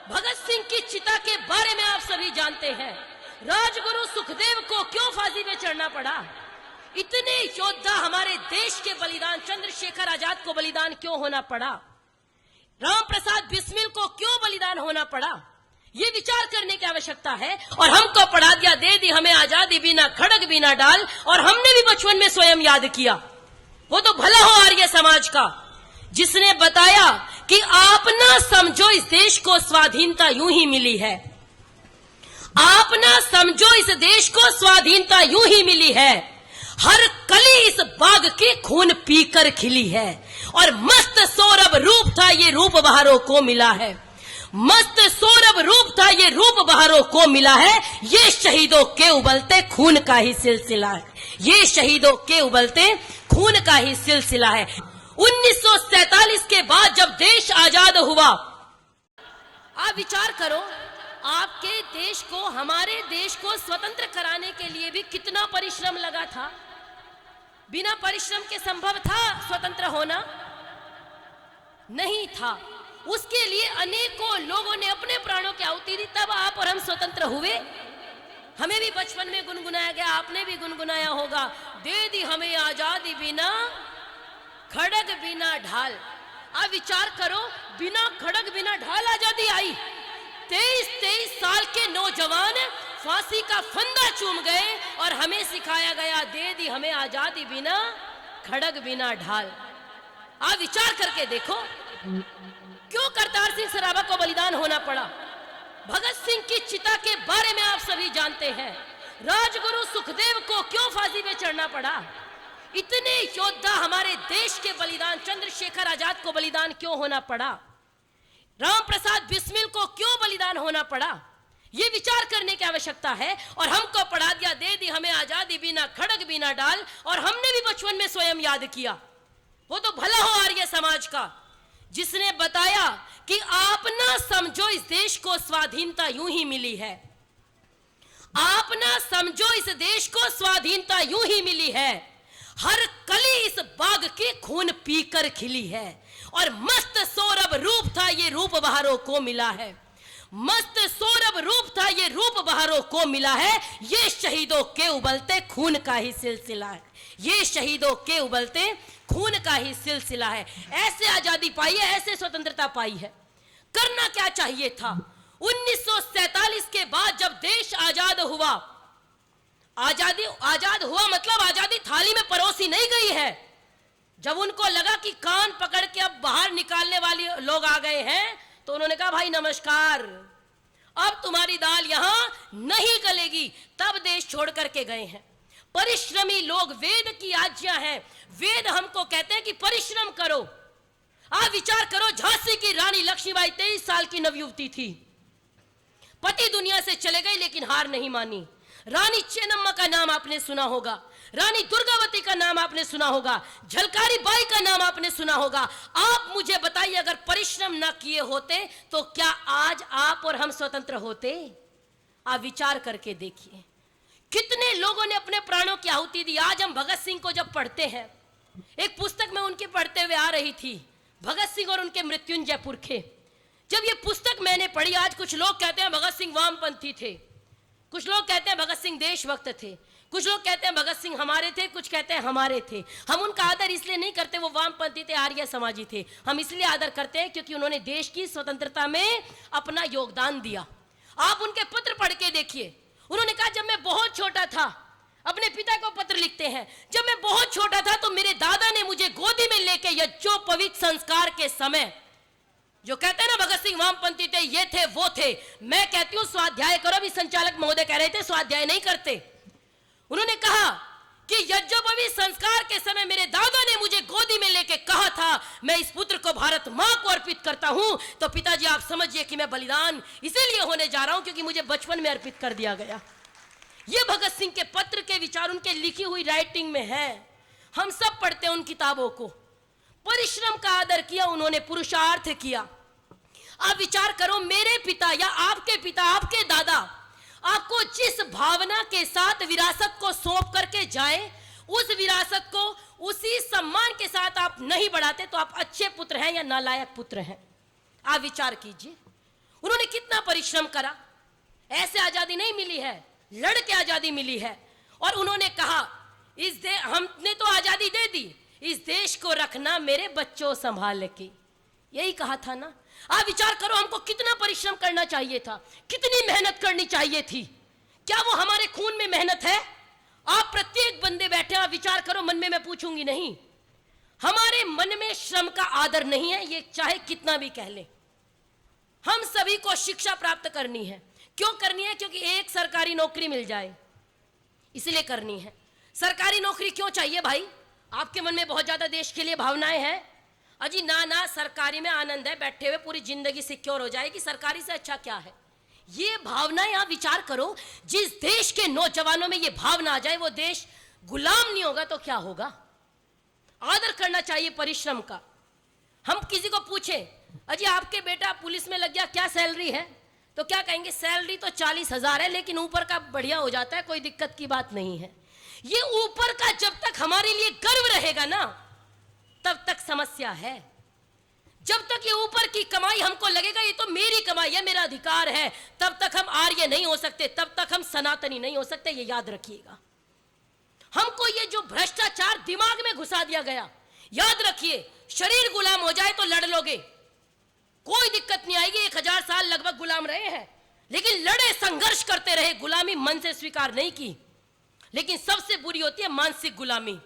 भगत सिंह की चिता के बारे में आप सभी जानते हैं। राजगुरु सुखदेव को क्यों फांसी पे चढ़ना पड़ा? इतने योद्धा हमारे देश के बलिदान, चंद्रशेखर आजाद को बलिदान क्यों होना पड़ा? राम प्रसाद बिस्मिल को क्यों बलिदान होना पड़ा? ये विचार करने की आवश्यकता है। और हमको पढ़ा दिया, दे दी हमें आजादी बिना खड़ग बिना डाल, और हमने भी बचपन में स्वयं याद किया। वो तो भला हो आर्य समाज का, जिसने बताया कि आप ना समझो इस देश को स्वाधीनता यूं ही मिली है, आप ना समझो इस देश को स्वाधीनता यूं ही मिली है, हर कली इस बाग के खून पीकर खिली है, और मस्त सौरभ रूप था ये रूप बहारों को मिला है, मस्त सौरभ रूप था ये रूप बहारों को मिला है, ये शहीदों के उबलते खून का ही सिलसिला है, ये शहीदों के उबलते खून का ही सिलसिला है। 1947 के बाद जब देश आजाद हुआ, आप विचार करो, आपके देश को, हमारे देश को स्वतंत्र कराने के लिए भी कितना परिश्रम लगा था। बिना परिश्रम के संभव था स्वतंत्र होना? नहीं था। उसके लिए अनेकों लोगों ने अपने प्राणों की आहुति दी, तब आप और हम स्वतंत्र हुए। हमें भी बचपन में गुनगुनाया गया, आपने भी गुनगुनाया होगा, दे दी हमें आजादी बिना खड़ग बिना ढाल। अब विचार करो, बिना खड़ग बिना ढाल आजादी आई। 23 साल के नौजवान फांसी का फंदा चूम गए और हमें सिखाया गया, दे दी हमें आजादी बिना खड़ग बिना ढाल। आप विचार करके देखो, क्यों करतार सिंह सराभा को बलिदान होना पड़ा? भगत सिंह की चिता के बारे में आप सभी जानते हैं। राजगुरु सुखदेव को क्यों फांसी पे चढ़ना पड़ा? इतने योद्धा हमारे देश के बलिदान, चंद्रशेखर आजाद को बलिदान क्यों होना पड़ा? राम प्रसाद बिस्मिल को क्यों बलिदान होना पड़ा? ये विचार करने की आवश्यकता है। और हमको पढ़ा दिया, दे दी हमें आजादी बिना खड़ग बिना डाल, और हमने भी बचपन में स्वयं याद किया। वो तो भला हो आर्य समाज का, जिसने बताया कि आप ना समझो इस देश को स्वाधीनता यूं ही मिली है, आप ना समझो इस देश को स्वाधीनता यूं ही मिली है, हर कली इस बाग के खून पीकर खिली है, और मस्त सौरभ रूप था ये रूप बहारों को मिला है, मस्त सौरभ रूप था ये रूप बहारों को मिला है, ये शहीदों के उबलते खून का ही सिलसिला है, ये शहीदों के उबलते खून का ही सिलसिला है। ऐसे आजादी पाई है, ऐसे स्वतंत्रता पाई है। करना क्या चाहिए था? 1947 के बाद जब देश आजाद हुआ, आजाद हुआ मतलब आजादी थाली में परोसी नहीं गई है। जब उनको लगा कि कान पकड़ के अब बाहर निकालने वाले लोग आ गए हैं, तो उन्होंने कहा, भाई नमस्कार, अब तुम्हारी दाल यहां नहीं गलेगी। तब देश छोड़ करके गए हैं। परिश्रमी लोग, वेद की आज्ञा है, वेद हमको कहते हैं कि परिश्रम करो। आप विचार करो, झांसी की रानी लक्ष्मीबाई 23 साल की नवयुवती थी, पति दुनिया से चले गए लेकिन हार नहीं मानी। रानी चेन्नम्मा का नाम आपने सुना होगा, रानी दुर्गावती का नाम आपने सुना होगा, झलकारी बाई का नाम आपने सुना होगा। आप मुझे बताइए, अगर परिश्रम ना किए होते तो क्या आज आप और हम स्वतंत्र होते? आप विचार करके देखिए, कितने लोगों ने अपने प्राणों की आहुति दी। आज हम भगत सिंह को जब पढ़ते हैं, एक पुस्तक में उनके पढ़ते हुए आ रही थी, भगत सिंह और उनके मृत्युंजय पुरखे। जब ये पुस्तक मैंने पढ़ी, आज कुछ लोग कहते हैं भगत सिंह वामपंथी थे, कुछ लोग कहते हैं भगत सिंह देशभक्त थे, कुछ लोग कहते हैं भगत सिंह हमारे थे, कुछ कहते हैं हमारे थे। हम उनका आदर इसलिए नहीं करते वो वामपंथी थे, आर्य समाजी थे। हम इसलिए आदर करते हैं क्योंकि उन्होंने देश की स्वतंत्रता में अपना योगदान दिया। आप उनके पत्र पढ़ के देखिए, उन्होंने कहा, जब मैं बहुत छोटा था, अपने पिता को पत्र लिखते हैं, जब मैं बहुत छोटा था तो मेरे दादा ने मुझे गोदी में लेके यज्ञोपवीत संस्कार के समय, जो कहते हैं ना भगत सिंह वामपंथी थे, ये थे वो थे, मैं कहती हूं स्वाध्याय करो। अभी संचालक महोदय कह रहे थे स्वाध्याय नहीं करते। उन्होंने कहा कि यज्ञोपवीत संस्कार के समय मेरे दादा ने मुझे गोदी में लेके कहा था, मैं इस पुत्र को भारत मां को अर्पित करता हूं। तो पिताजी आप समझिए कि मैं बलिदान इसीलिए होने जा रहा हूं क्योंकि मुझे बचपन में अर्पित कर दिया गया। ये भगत सिंह के पत्र के विचार उनके लिखी हुई राइटिंग में है। हम सब पढ़ते हैं उन किताबों को। परिश्रम का आदर किया उन्होंने, पुरुषार्थ किया। आप विचार करो, मेरे पिता या आपके पिता, आपके दादा आपको जिस भावना के साथ विरासत को सौंप करके जाए, उस विरासत को उसी सम्मान के साथ आप नहीं बढ़ाते तो आप अच्छे पुत्र हैं या नालायक पुत्र हैं। आप विचार कीजिए, उन्होंने कितना परिश्रम करा। ऐसे आजादी नहीं मिली है, लड़ के आजादी मिली है। और उन्होंने कहा हमने तो आजादी दे दी, इस देश को रखना मेरे बच्चों संभाल के। यही कहा था ना। आप विचार करो, हमको कितना परिश्रम करना चाहिए था, कितनी मेहनत करनी चाहिए थी। क्या वो हमारे खून में मेहनत है? आप प्रत्येक बंदे बैठे, आप विचार करो, मन में मैं पूछूंगी नहीं, हमारे मन में श्रम का आदर नहीं है, ये चाहे कितना भी कह ले। हम सभी को शिक्षा प्राप्त करनी है। क्यों करनी है? क्योंकि एक सरकारी नौकरी मिल जाए, इसलिए करनी है। सरकारी नौकरी क्यों चाहिए भाई? आपके मन में बहुत ज्यादा देश के लिए भावनाएं हैं। अजी ना, सरकारी में आनंद है, बैठे हुए पूरी जिंदगी सिक्योर हो जाएगी, सरकारी से अच्छा क्या है? ये भावनाएं आप विचार करो, जिस देश के नौजवानों में ये भावना आ जाए, वो देश गुलाम नहीं होगा तो क्या होगा? आदर करना चाहिए परिश्रम का। हम किसी को पूछे, अजी आपके बेटा पुलिस में लग गया, क्या सैलरी है? तो क्या कहेंगे? सैलरी तो 40,000 है, लेकिन ऊपर का बढ़िया हो जाता है, कोई दिक्कत की बात नहीं है। ये ऊपर का जब तक हमारे लिए गर्व रहेगा ना, तब तक समस्या है। जब तक ये ऊपर की कमाई हमको लगेगा ये तो मेरी कमाई है, मेरा अधिकार है, तब तक हम आर्य नहीं हो सकते, तब तक हम सनातनी नहीं हो सकते। ये याद रखिएगा। हमको ये जो भ्रष्टाचार दिमाग में घुसा दिया गया, याद रखिए, शरीर गुलाम हो जाए तो लड़ लोगे, कोई दिक्कत नहीं आएगी। 1000 साल लगभग गुलाम रहे हैं, लेकिन लड़े, संघर्ष करते रहे, गुलामी मन से स्वीकार नहीं की। लेकिन सबसे बुरी होती है मानसिक गुलामी।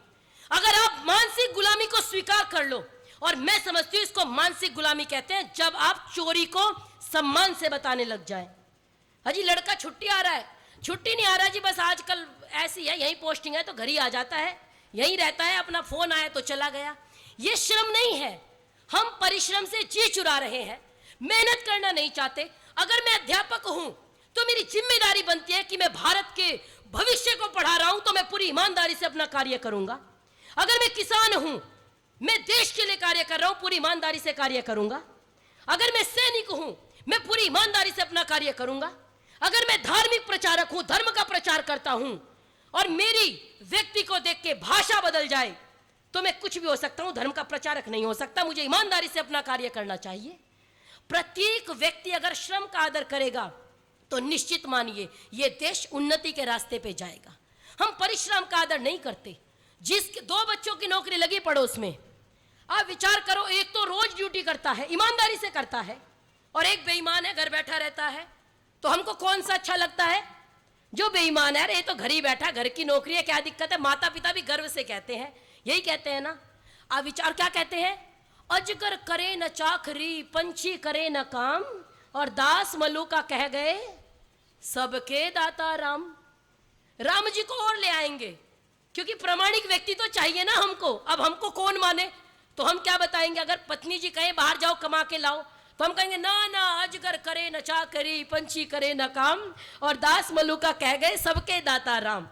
अगर आप मानसिक गुलामी को स्वीकार कर लो, और मैं समझती हूं इसको मानसिक गुलामी कहते हैं, जब आप चोरी को सम्मान से बताने लग जाए। अजी लड़का छुट्टी आ रहा है, छुट्टी नहीं आ रहा जी, बस आजकल ऐसी है, यही पोस्टिंग है तो घर ही आ जाता है, यही रहता है, अपना फोन आया तो चला गया। ये श्रम नहीं है। हम परिश्रम से जी चुरा रहे हैं, मेहनत करना नहीं चाहते। अगर मैं अध्यापक हूं तो मेरी जिम्मेदारी बनती है कि मैं भारत के भविष्य को पढ़ा रहा हूं तो मैं पूरी ईमानदारी से अपना कार्य करूंगा। अगर मैं किसान हूं, मैं देश के लिए कार्य कर रहा हूं, पूरी ईमानदारी से कार्य करूंगा। अगर मैं सैनिक हूं, मैं पूरी ईमानदारी से अपना कार्य करूंगा। अगर मैं धार्मिक प्रचारक हूं, धर्म का प्रचार करता हूं, और मेरी व्यक्ति को देख के भाषा बदल जाए तो मैं कुछ भी हो सकता हूं, धर्म का प्रचारक नहीं हो सकता। मुझे ईमानदारी से अपना कार्य करना चाहिए। प्रत्येक व्यक्ति अगर श्रम का आदर करेगा तो निश्चित मानिए यह देश उन्नति के रास्ते पे जाएगा। हम परिश्रम का आदर नहीं करते। जिसके 2 बच्चों की नौकरी लगी पड़ोस में, आप विचार करो, एक तो रोज ड्यूटी करता है, ईमानदारी से करता है, और एक बेईमान है, घर बैठा रहता है। तो हमको कौन सा अच्छा लगता है? जो बेईमान है, ये तो घर ही बैठा, घर की नौकरी है, क्या दिक्कत है? माता पिता भी गर्व से कहते हैं, यही कहते हैं ना। आप विचार क्या कहते हैं? अजगर करे न चाकरी, पंछी करे न काम, और दास मलुका कह गए सबके दाता राम। राम जी को और ले आएंगे, क्योंकि प्रामाणिक व्यक्ति तो चाहिए ना हमको। अब हमको कौन माने? तो हम क्या बताएंगे? अगर पत्नी जी कहे बाहर जाओ कमा के लाओ, तो हम कहेंगे ना, अजगर करे न चाकरी, पंछी करे न काम, और दास मलुका कह गए सबके दाता राम।